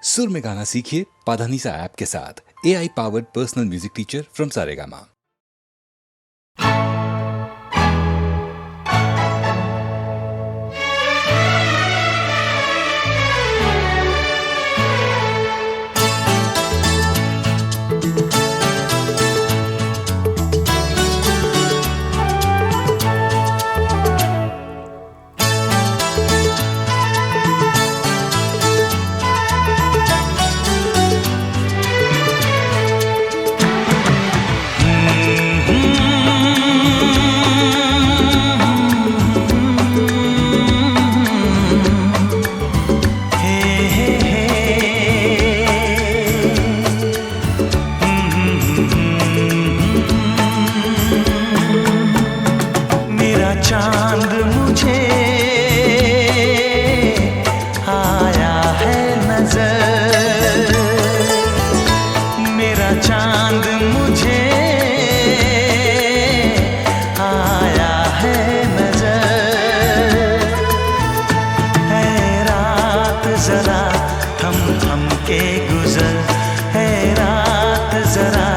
सुर में गाना सीखिए पाधानीसा ऐप के साथ। AI powered personal music teacher from Saregama. चांद मुझे आया है नजर, मेरा चांद मुझे आया है नजर। है रात जरा थम थम के गुजर, है रात जरा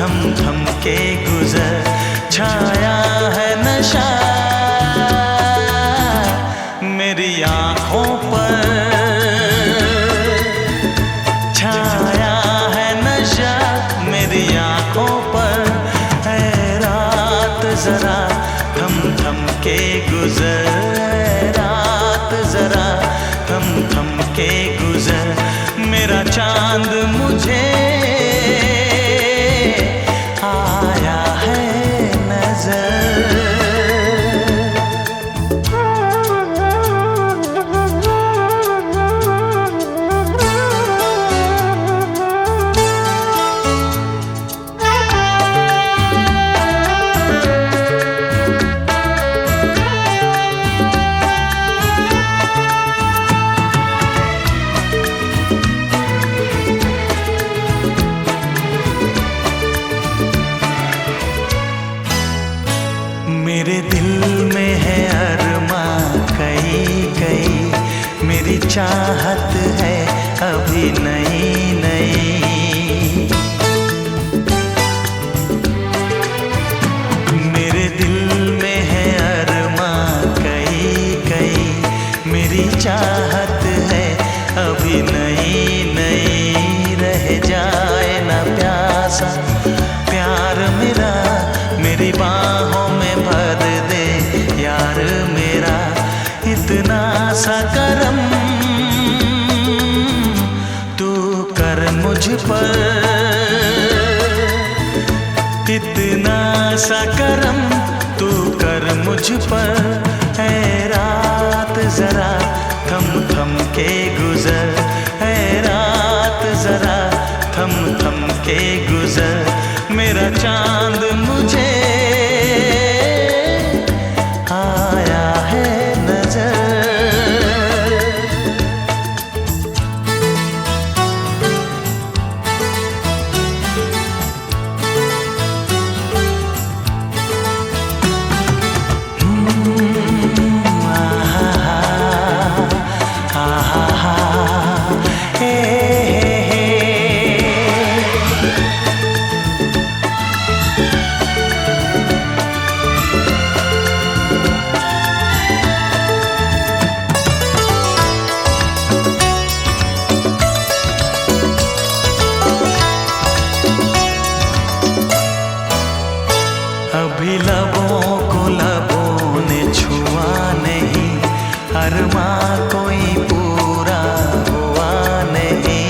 थम थम के गुजर। छाया है नशा मेरी आँखों पर, छाया है नशा मेरी आँखों पर। है रात जरा थम थम के गुजर, है रात जरा थम थम के गुजर। मेरा चांद मुझे आया है नजर। मेरे दिल में है अरमां कई कई, मेरी चाहत है अभी नई नई। मेरे दिल में है अरमां कई कई, मेरी चाहत है अभी नई नई। रह जाए ना प्यासा प्यार मेरा, मेरी बाहों में भर दे यार मेरा। इतना सा करम तू कर मुझ पर, इतना सा करम तू कर मुझ पर। है रात जरा थम थम के गुजर, है रात जरा थम थम के गुजर। मेरा चांद मुझे आया है नजर। अभी लबों को लबों ने छुआ नहीं, अरमां कोई पूरा हुआ नहीं।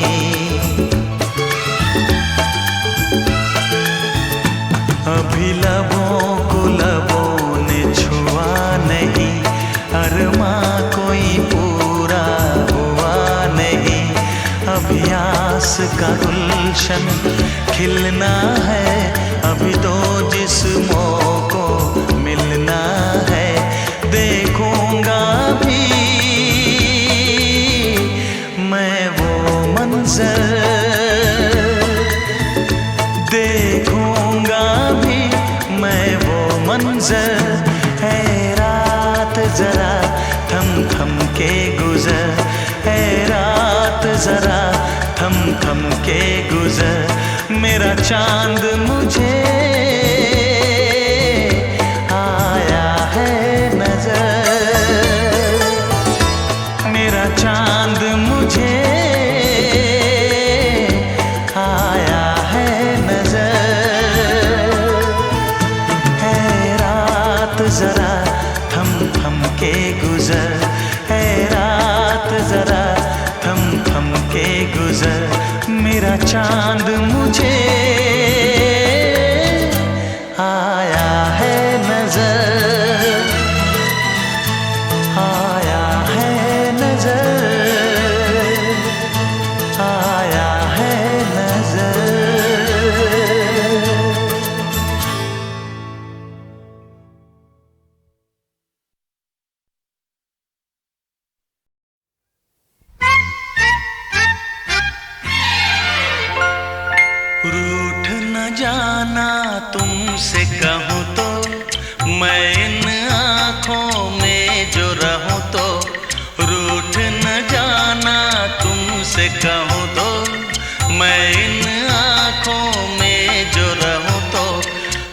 अभी लबों को लबों ने छुआ नहीं, अरमां कोई पूरा हुआ नहीं। अभी आस का गुलशन खिलना है, अभी तो जिस्मों को मिलना है। देखूंगा भी मैं वो मंजर, देखूंगा भी मैं वो मंजर। है रात जरा थम थम के गुजर, है रात जरा थम थम के गुजर, मेरा चांद मुझे आया है नजर, मेरा चांद मुझे आया है नजर। है रात जरा थम थम के गुजर, है रात जरा थम थम के गुजर, मेरा चांद मुझे आया है नजर, आया है नजर, आया है नजर। रूठ न जाना तुमसे कहूँ तो, मैं इन आँखों में जो रहूँ तो, रूठ न जाना तुमसे कहूँ तो, मैं इन आँखों में जो रहूँ तो,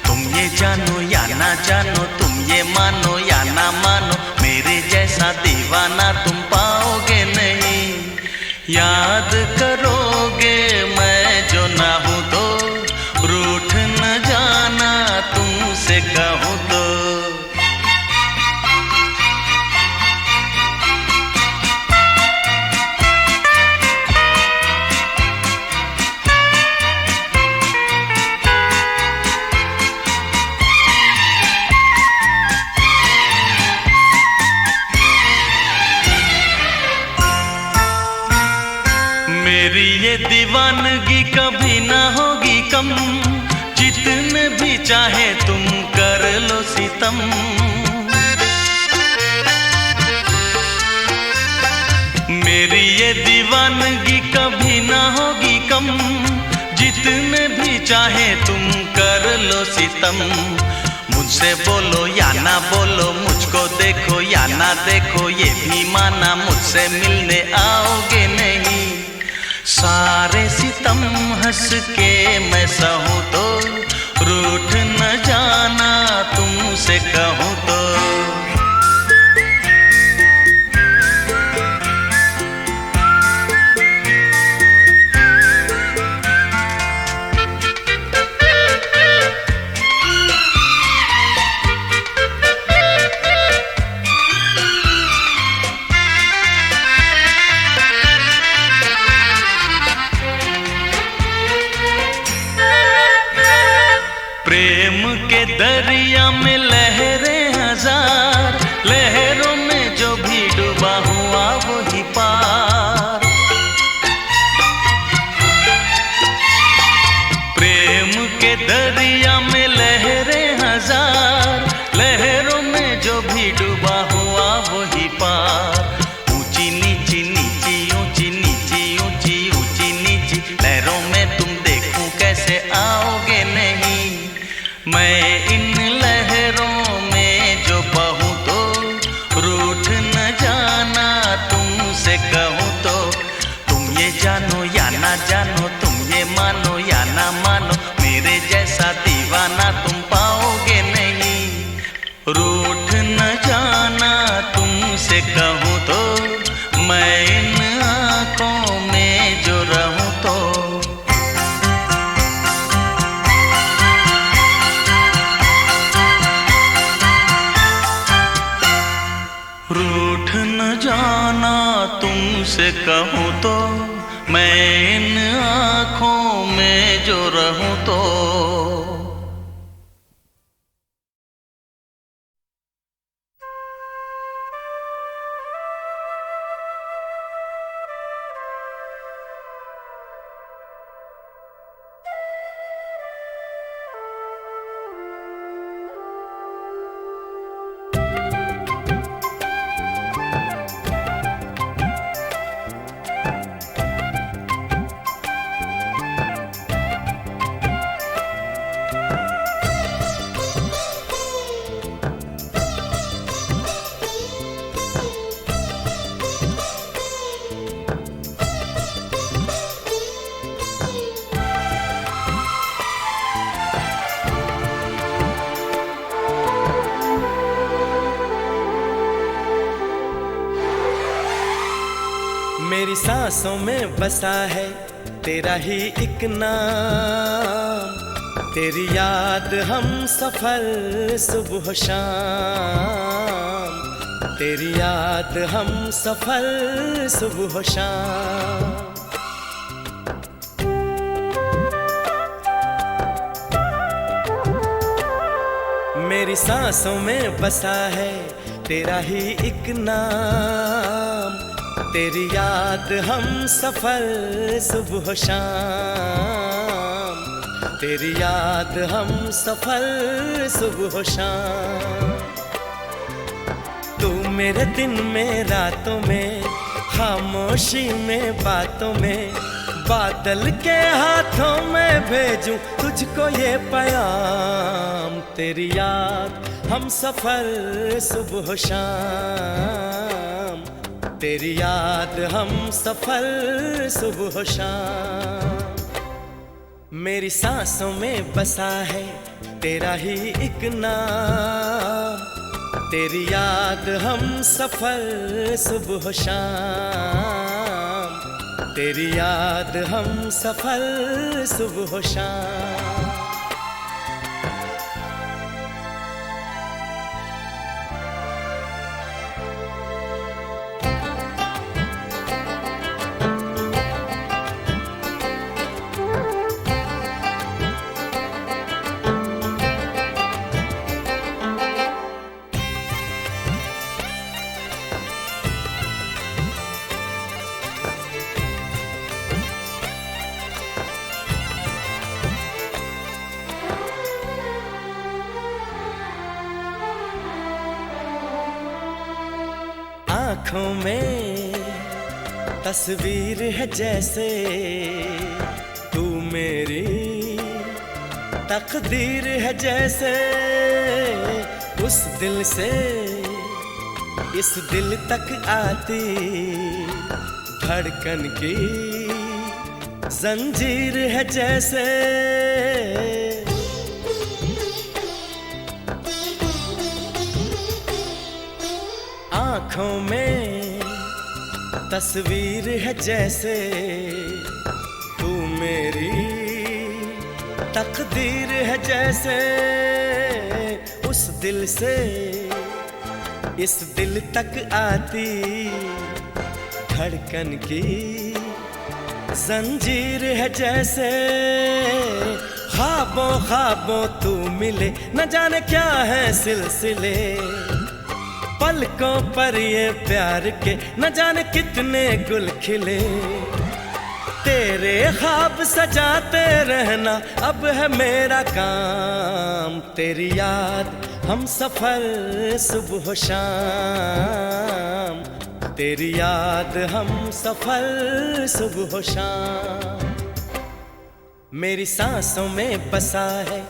तुम ये जानो या ना जानो, तुम ये मानो या ना मानो, मेरे जैसा दीवाना तुम पाओगे नहीं। याद करोगे मैं जो ना हूँ तो, रूठ न जाना तुमसे कहूँ तो। मेरी ये दीवानगी कभी ना होगी कम, जितने भी चाहे तुम कर लो सितम। मेरी ये दीवानगी कभी ना होगी कम, जितने भी चाहे तुम कर लो सितम। मुझसे बोलो या ना बोलो, मुझको देखो या ना देखो, ये भी माना मुझसे मिलने आओगे नहीं। सारे सितम हंस के मैं सहूँ तो, रूठ न जाना तुमसे कहूँ तो। प्रेम के दरिया में लहरें हजार, लहरों में जो भी डूबा हुआ वही पार। प्रेम के दरिया में लहरें हजार, लहरों में जो भी डूबा हुआ वही पार। ऊंची नीची नीची ऊंची नीची ऊंची ऊंची नीची लहरों में तुम देखूं कैसे आओगे नहीं। मैं इन लहरों में जो बहूँ तो, रूठ न जाना तुमसे कहूँ तो। तुम ये जानो या ना जानो, तुम ये मानो या ना मानो, मेरे जैसा दीवाना तुम पाओगे नहीं। रूठ न जाना तुमसे कहूँ तो, मैं इन आँखों में जो रहूँ तो। रूठ न जाना तुमसे कहूँ तो, मैं इन आँखों में जो रहूँ तो। सांसों में बसा है तेरा ही एक नाम, तेरी याद हम सफर सुबह शाम, तेरी याद हम सफर सुबह शाम। मेरी सांसों में बसा है तेरा ही एक नाम, तेरी याद हम सफर सुबह शाम, तेरी याद हम सफर सुबह शाम। तू मेरे दिन में रातों में, खामोशी में बातों में, बादल के हाथों में भेजूं तुझको ये पैगाम, तेरी याद हम सफर सुबह शाम, तेरी याद हम सफर सुबह शाम। मेरी सांसों में बसा है तेरा ही एक नाम, तेरी याद हम सफर सुबह शाम, तेरी याद हम सफर सुबह शाम। आँखों में तस्वीर है जैसे तू मेरी तकदीर है जैसे, उस दिल से इस दिल तक आती धड़कन की जंजीर है जैसे। आँखों में तस्वीर है जैसे तू मेरी तकदीर है जैसे, उस दिल से इस दिल तक आती धड़कन की जंजीर है जैसे। ख्वाबों ख्वाबों तू मिले न जाने क्या है सिलसिले, पलकों पर ये प्यार के न जाने कितने गुल खिले, तेरे ख्वाब सजाते रहना अब है मेरा काम, तेरी याद हम सफर सुबह शाम, तेरी याद हम सफर सुबह शाम। मेरी सांसों में बसा है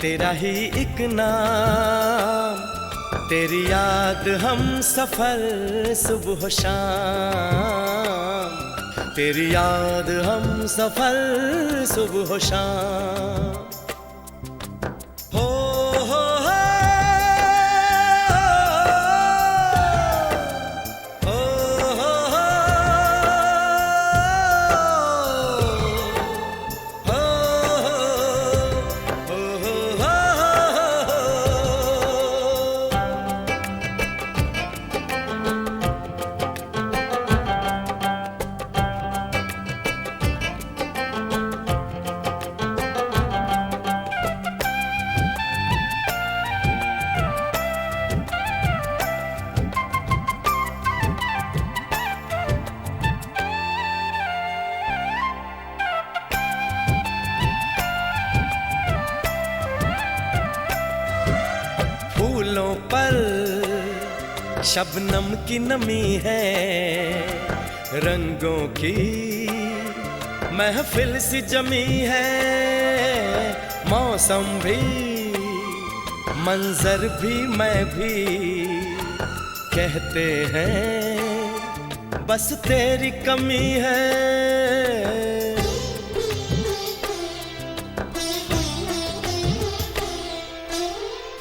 तेरा ही एक नाम, तेरी याद हम सफर सुबह शाम, तेरी याद हम सफर सुबह शाम। हो हो हो हो हो फूलों पर शबनम की नमी है, रंगों की महफिल सी जमी है, मौसम भी मंजर भी मैं भी कहते हैं बस तेरी कमी है।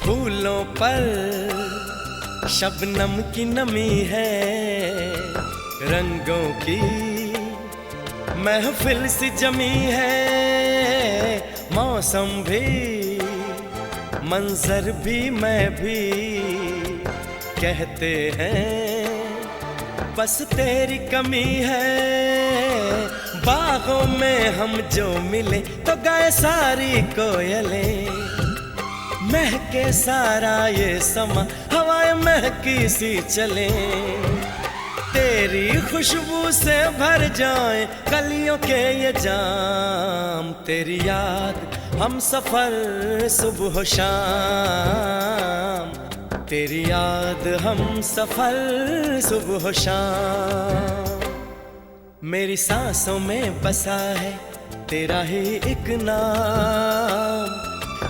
फूलों पर शबनम की नमी है, रंगों की महफिल सी जमी है, मौसम भी मंजर भी मैं भी कहते हैं बस तेरी कमी है। बागों में हम जो मिले तो गाए सारी कोयलें, महके सारा ये समा हवाएं महकी सी चले। तेरी खुशबू से भर जाए कलियों के ये जाम, तेरी याद हम सफर सुबह शाम, तेरी याद हम सफर सुबह शाम। मेरी सांसों में बसा है तेरा ही एक नाम,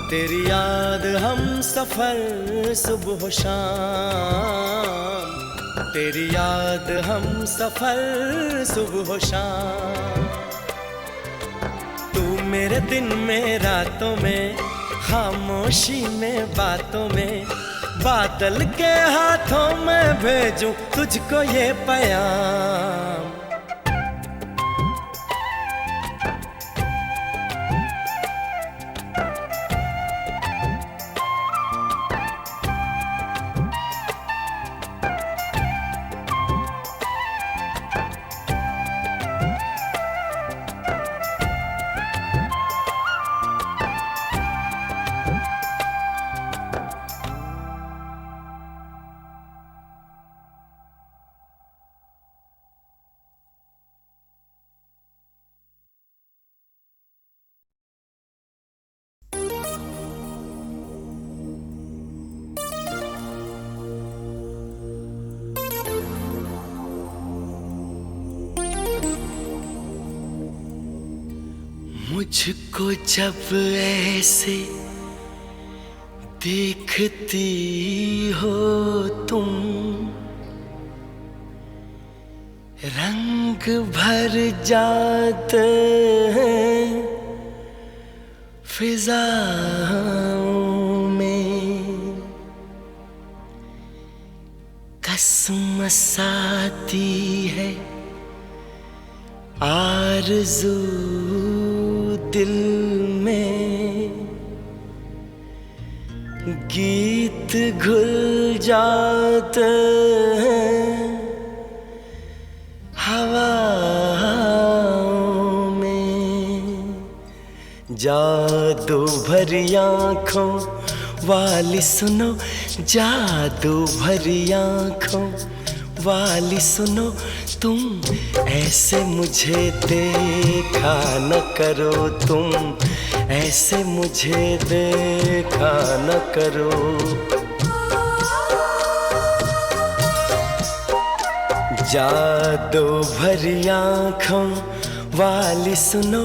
तेरी याद हम सफर सुबह शाम, तेरी याद हम सफर सुबह शाम। तू मेरे दिन में रातों में, खामोशी में बातों में, बादल के हाथों में भेजूं तुझको ये पैगाम। मुझको जब ऐसे देखती हो तुम, रंग भर जाते हैं फिजाओं में, कसमसाती है आरज़ू दिल में, गीत घुल जाते हैं हवाओं में। जादू भरी आँखों वाली सुनो, जादू भरी आँखों वाली सुनो, तुम ऐसे मुझे देखा न करो, तुम ऐसे मुझे देखा न करो। जादू भरी आँखों वाली सुनो,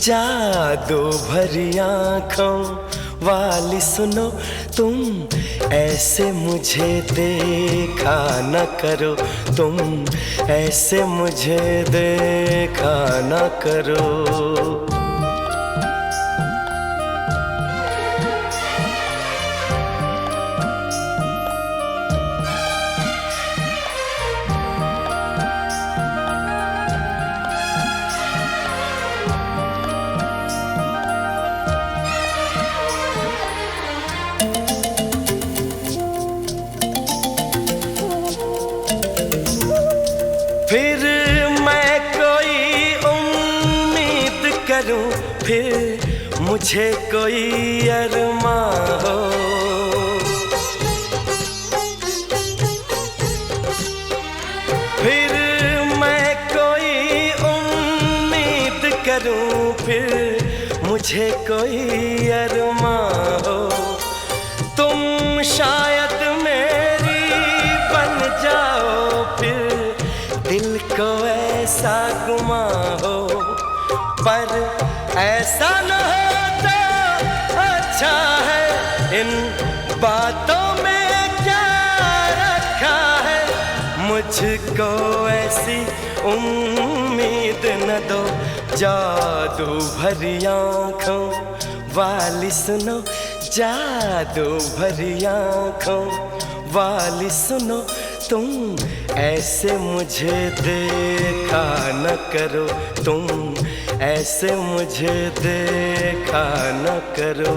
जादू भरी आँखों वाली सुनो, तुम ऐसे मुझे देखा न करो, तुम ऐसे मुझे देखा न करो। फिर मैं कोई उम्मीद करूं, फिर मुझे कोई अरमां हो, फिर मैं कोई उम्मीद करूं, फिर मुझे कोई अरमां हो। तुम शायद मेरी बन जाओ, फिर दिल को ऐसा गुमा हो, पर ऐसा न हो तो अच्छा है। इन बातों में क्या रखा है, मुझको ऐसी उम्मीद न दो। जादू भरी आँखों वाली सुनो, जादू भरी आँखों वाली सुनो, तुम ऐसे मुझे देखा न करो, तुम ऐसे मुझे देखा न करो।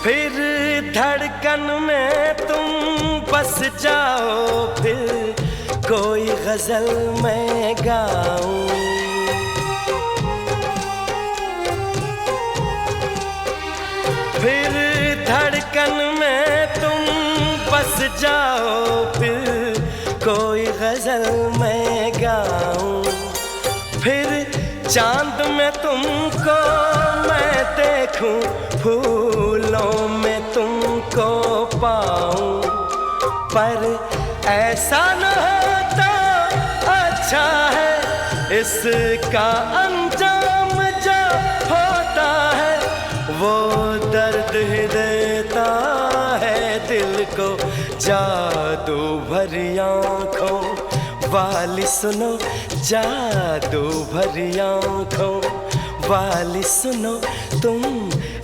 फिर धड़कन में तुम बस जाओ, फिर कोई गजल मैं गाऊं। फिर धड़कन में तुम बस जाओ, फिर कोई गजल मैं गाऊं। फिर चांद में तुमको मैं देखूं, फूलों में तुमको पाऊं। पर ऐसा न होता अच्छा है, इसका अंजाम जो होता है वो दर्द ही देता है दिल को। जादू भरी आँखों वाली सुनो, जादू भरी आँखों वाली सुनो, तुम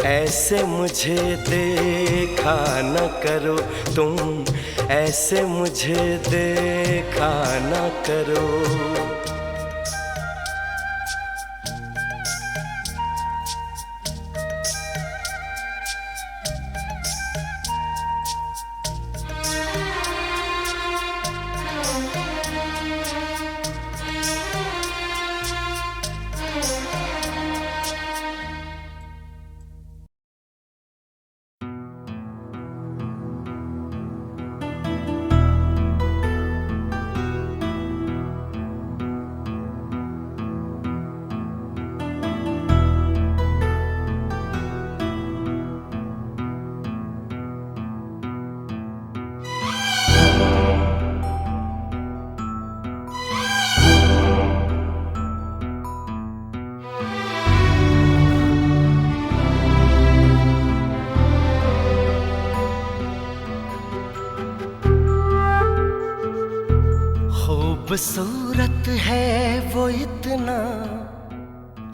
ऐसे मुझे देखा न करो, तुम ऐसे मुझे देखा न करो। खूबसूरत है वो इतना,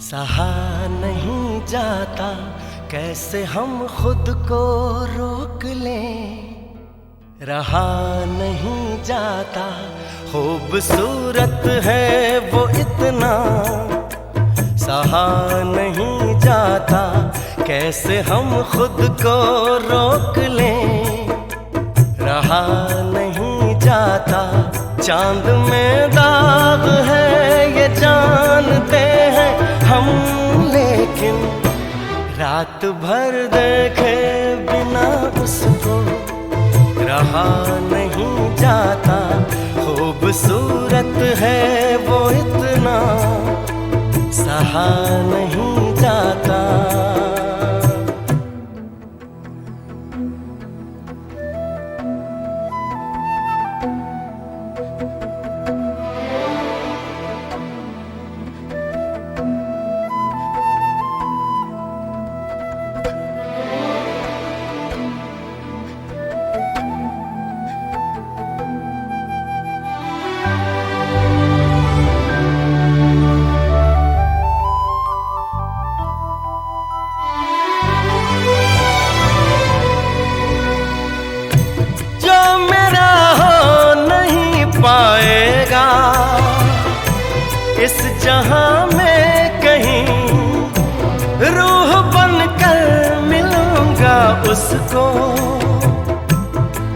सहा नहीं जाता, कैसे हम खुद को रोक लें, रहा नहीं जाता। खूबसूरत है वो इतना, सहा नहीं जाता, कैसे हम खुद को रोक लें, रहा नहीं जाता। चांद में दाग है ये जानते हैं हम, लेकिन रात भर देखे बिना उसको रहा नहीं जाता। खूबसूरत है वो इतना, सहा नहीं जाता। पाएगा इस जहां में कहीं, रूह बनकर मिलूंगा उसको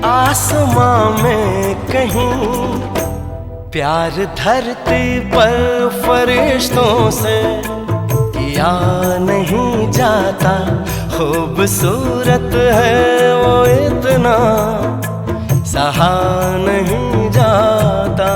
आसमां में कहीं। प्यार धरती पर फरिश्तों से किया नहीं जाता, खूबसूरत है वो इतना, सहा नहीं जाता।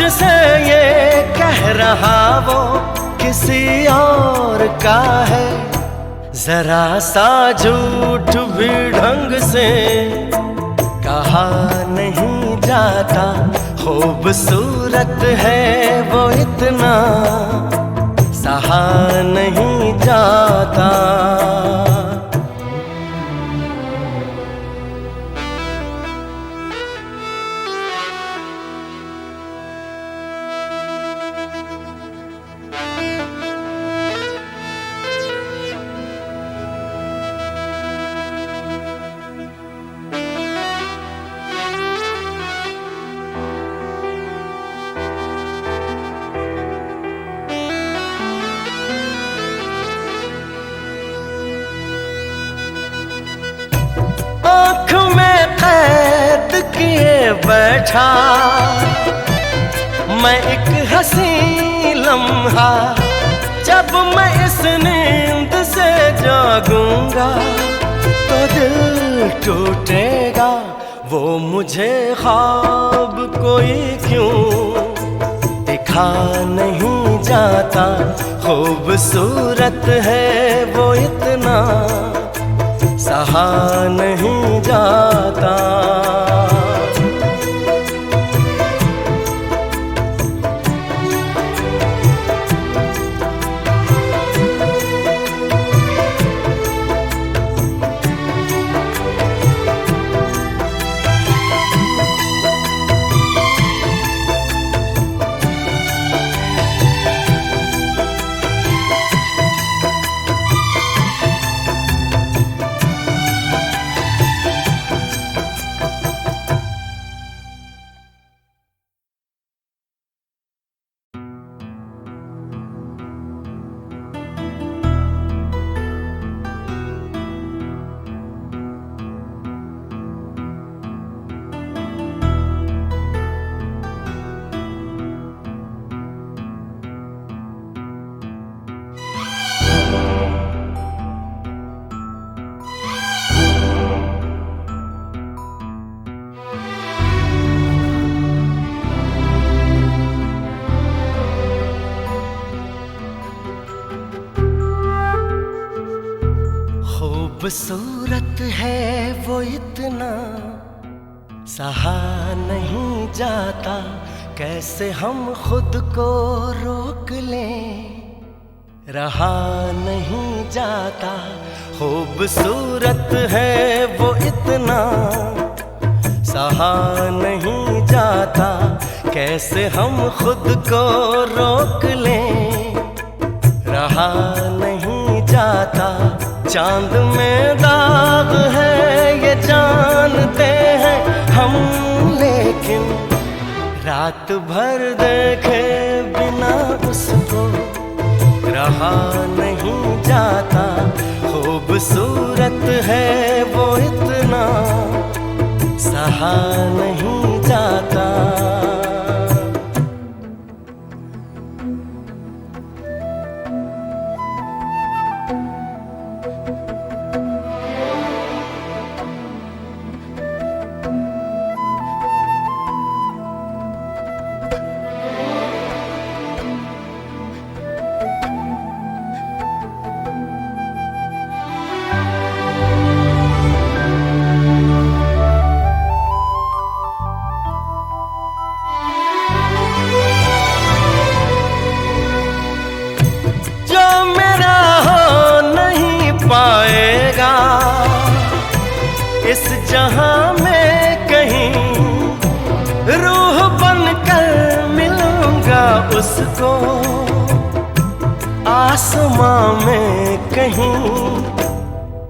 मुझसे ये कह रहा वो किसी और का है, जरा सा झूठ भी ढंग से कहा नहीं जाता। खूबसूरत है वो इतना सहा नहीं जाता। आँख में कैद किए बैठा मैं एक हंसी लम्हा, जब मैं इस नींद से जागूंगा तो दिल टूटेगा। वो मुझे ख्वाब कोई क्यों दिखा नहीं जाता। खूबसूरत है वो इतना सहा नहीं जाता। खूबसूरत है वो इतना सहा नहीं जाता। कैसे हम खुद को रोक लें, रहा नहीं जाता। खूबसूरत है वो इतना सहा नहीं जाता। कैसे हम खुद को रोक लें, रहा नहीं जाता। चांद में दाग है ये जानते हैं हम, लेकिन रात भर देखे बिना उसको रहा नहीं जाता। खूबसूरत है वो इतना सहा नहीं जाता। पाएगा इस जहां में कहीं, रूह बनकर मिलूंगा उसको आसमां में कहीं।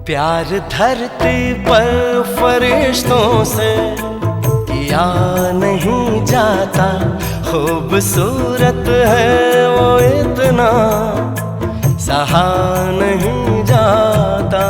प्यार धरती पर फरिश्तों से किया नहीं जाता। खूबसूरत है वो इतना सहा नहीं जाता।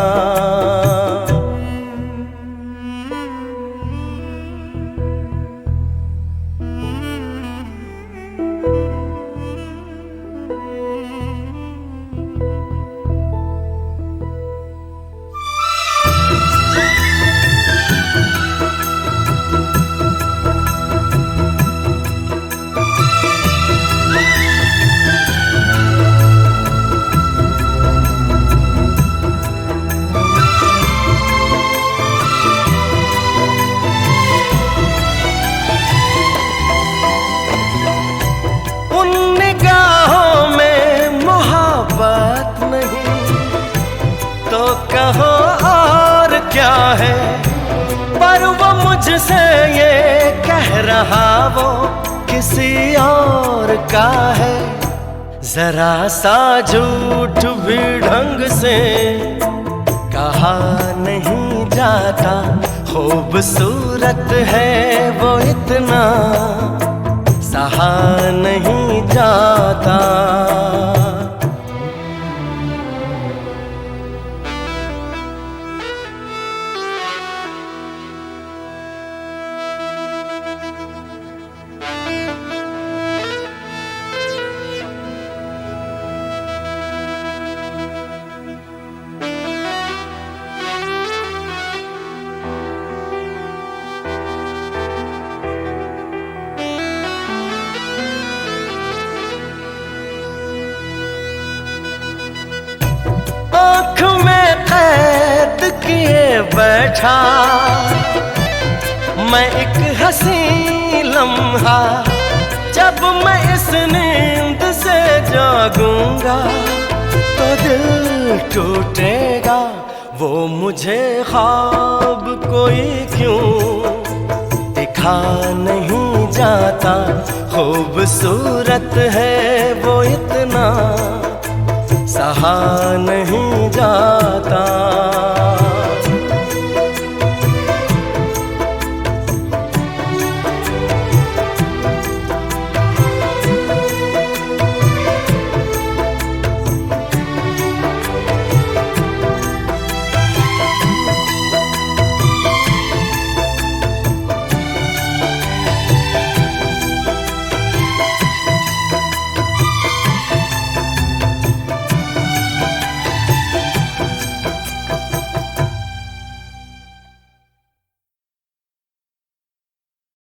किसी और का है, जरा सा झूठ भी ढंग से कहा नहीं जाता। खूबसूरत है वो इतना, सहा नहीं जाता। आँख में कैद किए बैठा मैं एक हंसी लम्हा, जब मैं इस नींद से जागूंगा तो दिल टूटेगा। वो मुझे ख्वाब कोई क्यों दिखा नहीं जाता। खूबसूरत है वो इतना, सहा नहीं जाता।